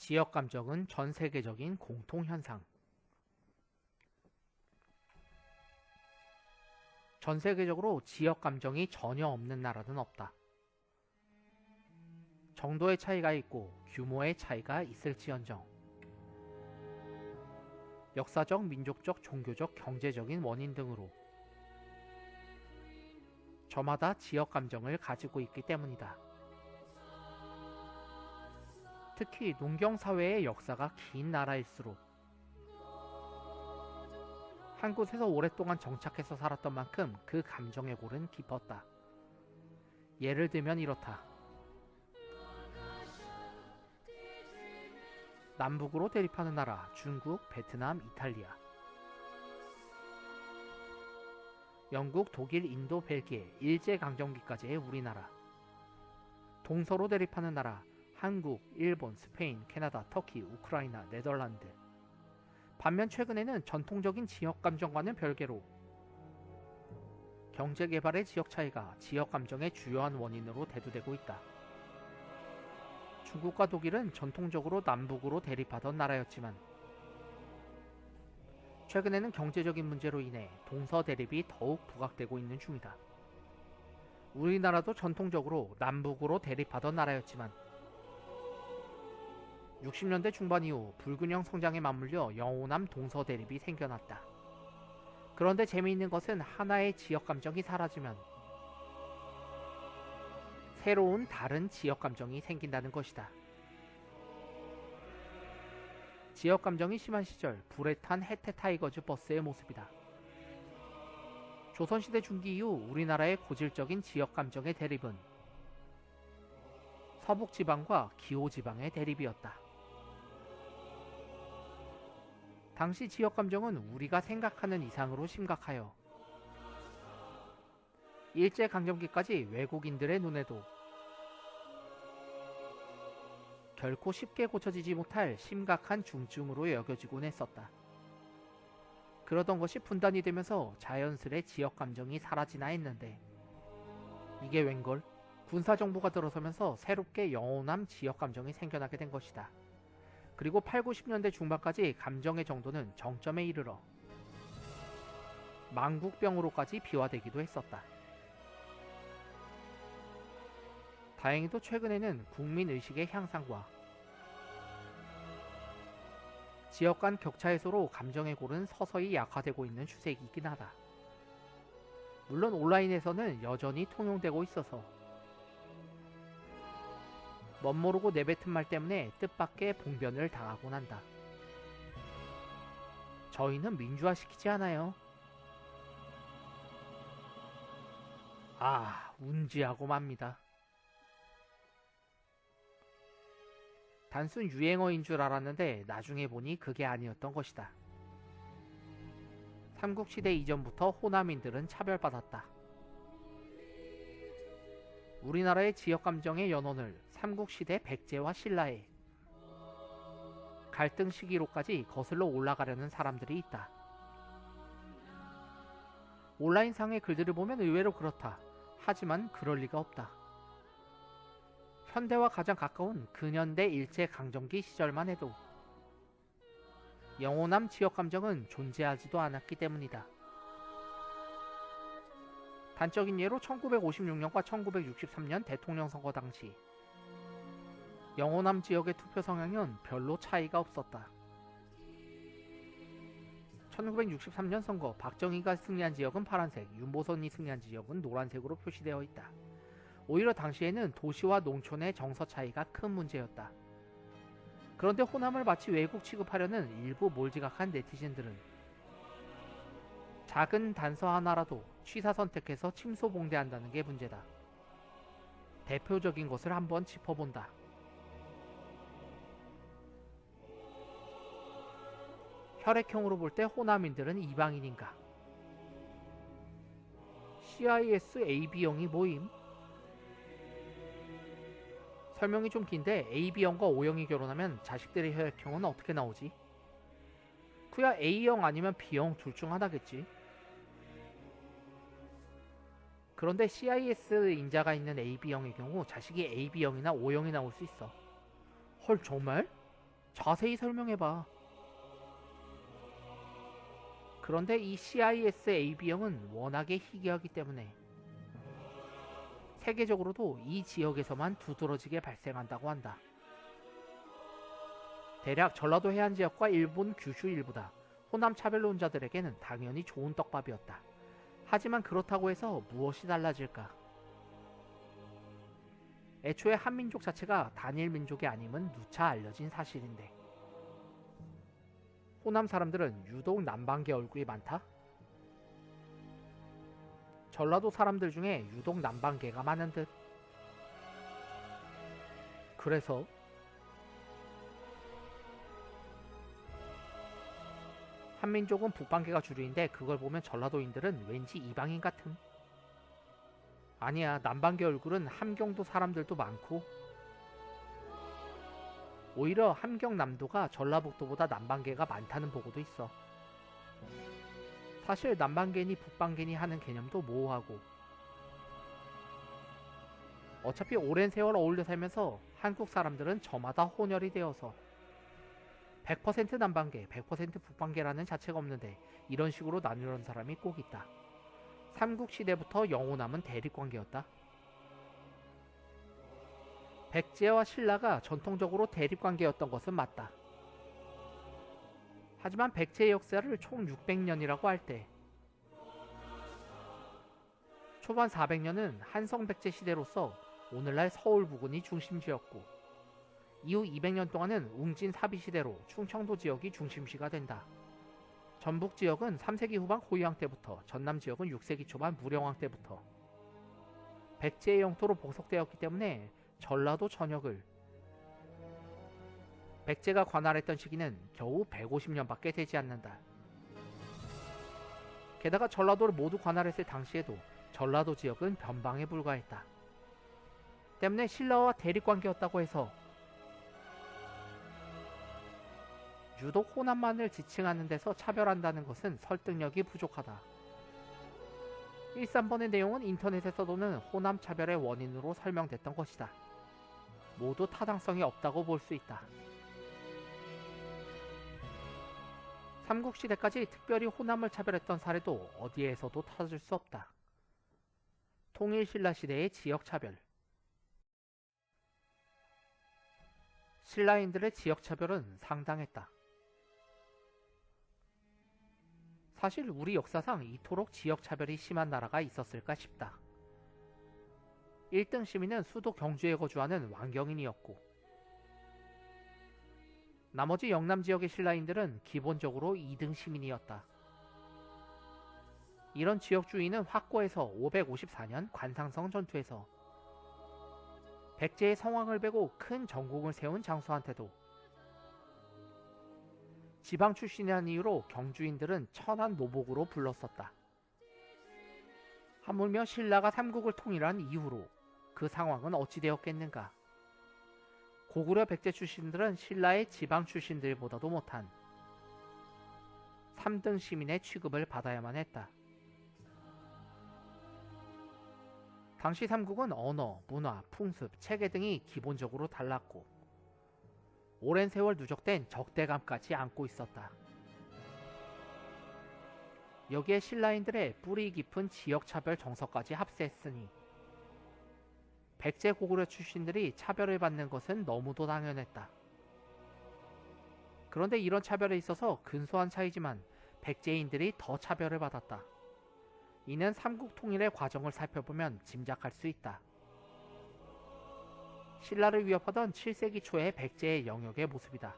지역 감정은 전 세계적인 공통 현상. 전 세계적으로 지역 감정이 전혀 없는 나라는 없다. 정도의 차이가 있고 규모의 차이가 있을지언정 역사적, 민족적, 종교적, 경제적인 원인 등으로 저마다 지역 감정을 가지고 있기 때문이다. 특히 농경사회의 역사가 긴 나라일수록 한 곳에서 오랫동안 정착해서 살았던 만큼 그 감정의 골은 깊었다. 예를 들면 이렇다. 남북으로 대립하는 나라 중국, 베트남, 이탈리아. 영국, 독일, 인도, 벨기에, 일제강점기까지의 우리나라. 동서로 대립하는 나라 한국, 일본, 스페인, 캐나다, 터키, 우크라이나, 네덜란드. 반면 최근에는 전통적인 지역 감정과는 별개로 경제개발의 지역 차이가 지역 감정의 주요한 원인으로 대두되고 있다. 중국과 독일은 전통적으로 남북으로 대립하던 나라였지만 최근에는 경제적인 문제로 인해 동서 대립이 더욱 부각되고 있는 중이다. 우리나라도 전통적으로 남북으로 대립하던 나라였지만 60년대 중반 이후 불균형 성장에 맞물려 영호남 동서 대립이 생겨났다. 그런데 재미있는 것은 하나의 지역 감정이 사라지면 새로운 다른 지역 감정이 생긴다는 것이다. 지역 감정이 심한 시절 불에 탄 해태 타이거즈 버스의 모습이다. 조선시대 중기 이후 우리나라의 고질적인 지역 감정의 대립은 서북지방과 기호지방의 대립이었다. 당시 지역 감정은 우리가 생각하는 이상으로 심각하여 일제강점기까지 외국인들의 눈에도 결코 쉽게 고쳐지지 못할 심각한 중증으로 여겨지곤 했었다. 그러던 것이 분단이 되면서 자연스레 지역 감정이 사라지나 했는데 이게 웬걸? 군사정부가 들어서면서 새롭게 영호남 지역 감정이 생겨나게 된 것이다. 그리고 8, 90년대 중반까지 감정의 정도는 정점에 이르러 망국병으로까지 비화되기도 했었다. 다행히도 최근에는 국민의식의 향상과 지역 간 격차 해소로 감정의 골은 서서히 약화되고 있는 추세이긴 하다. 물론 온라인에서는 여전히 통용되고 있어서 멋모르고 내뱉은 말 때문에 뜻밖의 봉변을 당하곤 한다. 저희는 민주화시키지 않아요. 운지하고 맙니다. 단순 유행어인 줄 알았는데 나중에 보니 그게 아니었던 것이다. 삼국시대 이전부터 호남인들은 차별받았다. 우리나라의 지역감정의 연원을 삼국시대 백제와 신라의 갈등 시기로까지 거슬러 올라가려는 사람들이 있다. 온라인상의 글들을 보면 의외로 그렇다. 하지만 그럴 리가 없다. 현대와 가장 가까운 근현대 일제강점기 시절만 해도 영호남 지역감정은 존재하지도 않았기 때문이다. 단적인 예로 1956년과 1963년 대통령 선거 당시 영호남 지역의 투표 성향은 별로 차이가 없었다. 1963년 선거 박정희가 승리한 지역은 파란색, 윤보선이 승리한 지역은 노란색으로 표시되어 있다. 오히려 당시에는 도시와 농촌의 정서 차이가 큰 문제였다. 그런데 호남을 마치 외국 취급하려는 일부 몰지각한 네티즌들은 작은 단서 하나라도 취사 선택해서 침소봉대한다는 게 문제다. 대표적인 것을 한번 짚어본다. 혈액형으로 볼 때 호남인들은 이방인인가? CIS AB형이 뭐임? 설명이 좀 긴데 AB형과 O형이 결혼하면 자식들의 혈액형은 어떻게 나오지? 그야 A형 아니면 B형 둘 중 하나겠지. 그런데 CIS 인자가 있는 AB형의 경우 자식이 AB형이나 O형이 나올 수 있어. 헐, 정말? 자세히 설명해봐. 그런데 이 CIS-AB형은 워낙에 희귀하기 때문에 세계적으로도 이 지역에서만 두드러지게 발생한다고 한다. 대략 전라도 해안 지역과 일본 규슈 일부다 호남 차별론자들에게는 당연히 좋은 떡밥이었다. 하지만 그렇다고 해서 무엇이 달라질까? 애초에 한민족 자체가 단일 민족이 아님은 누차 알려진 사실인데 호남 사람들은 유독 남방계 얼굴이 많다? 전라도 사람들 중에 유독 남방계가 많은 듯. 그래서 한민족은 북방계가 주류인데 그걸 보면 전라도인들은 왠지 이방인 같음. 아니야, 남방계 얼굴은 함경도 사람들도 많고 오히려 함경남도가 전라북도보다 남방계가 많다는 보고도 있어. 사실 남방계니 북방계니 하는 개념도 모호하고 어차피 오랜 세월 어울려 살면서 한국 사람들은 저마다 혼혈이 되어서 100% 남방계, 100% 북방계라는 자체가 없는데 이런 식으로 나누는 사람이 꼭 있다. 삼국시대부터 영호남은 대립관계였다. 백제와 신라가 전통적으로 대립관계였던 것은 맞다. 하지만 백제의 역사를 총 600년이라고 할 때 초반 400년은 한성백제 시대로서 오늘날 서울 부근이 중심지였고 이후 200년 동안은 웅진 사비 시대로 충청도 지역이 중심지가 된다. 전북 지역은 3세기 후반 호위왕 때부터 전남 지역은 6세기 초반 무령왕 때부터 백제의 영토로 복속되었기 때문에 전라도 전역을 백제가 관할했던 시기는 겨우 150년밖에 되지 않는다. 게다가 전라도를 모두 관할했을 당시에도 전라도 지역은 변방에 불과했다. 때문에 신라와 대립관계였다고 해서 유독 호남만을 지칭하는 데서 차별한다는 것은 설득력이 부족하다. 1~3번의 내용은 인터넷에서 도는 호남 차별의 원인으로 설명됐던 것이다. 모두 타당성이 없다고 볼 수 있다. 삼국시대까지 특별히 호남을 차별했던 사례도 어디에서도 찾을 수 없다. 통일신라시대의 지역차별. 신라인들의 지역차별은 상당했다. 사실 우리 역사상 이토록 지역차별이 심한 나라가 있었을까 싶다. 1등 시민은 수도 경주에 거주하는 왕경인이었고 나머지 영남 지역의 신라인들은 기본적으로 2등 시민이었다. 이런 지역 주인은 확고해서 554년 관상성 전투에서 백제의 성왕을 베고 큰 전국을 세운 장수한테도 지방 출신이라는 이유로 경주인들은 천한 노복으로 불렀었다. 하물며 신라가 삼국을 통일한 이후로 그 상황은 어찌 되었겠는가. 고구려 백제 출신들은 신라의 지방 출신들보다도 못한 3등 시민의 취급을 받아야만 했다. 당시 삼국은 언어, 문화, 풍습, 체계 등이 기본적으로 달랐고 오랜 세월 누적된 적대감까지 안고 있었다. 여기에 신라인들의 뿌리 깊은 지역차별 정서까지 합세했으니 백제 고구려 출신들이 차별을 받는 것은 너무도 당연했다. 그런데 이런 차별에 있어서 근소한 차이지만 백제인들이 더 차별을 받았다. 이는 삼국 통일의 과정을 살펴보면 짐작할 수 있다. 신라를 위협하던 7세기 초의 백제의 영역의 모습이다.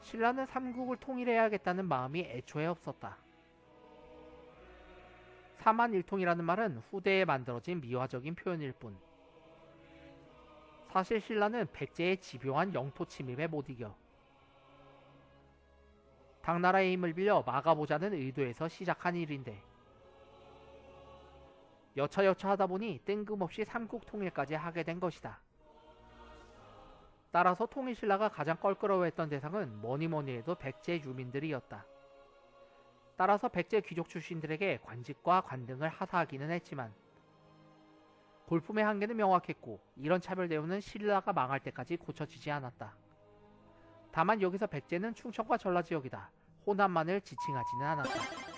신라는 삼국을 통일해야겠다는 마음이 애초에 없었다. 사만일통이라는 말은 후대에 만들어진 미화적인 표현일 뿐 사실 신라는 백제의 집요한 영토 침입에 못 이겨 당나라의 힘을 빌려 막아보자는 의도에서 시작한 일인데 여차여차 하다 보니 뜬금없이 삼국 통일까지 하게 된 것이다. 따라서 통일신라가 가장 껄끄러워했던 대상은 뭐니뭐니 해도 백제 유민들이었다. 따라서 백제 귀족 출신들에게 관직과 관등을 하사하기는 했지만 골품의 한계는 명확했고 이런 차별 대우는 신라가 망할 때까지 고쳐지지 않았다. 다만 여기서 백제는 충청과 전라 지역이다. 호남만을 지칭하지는 않았다.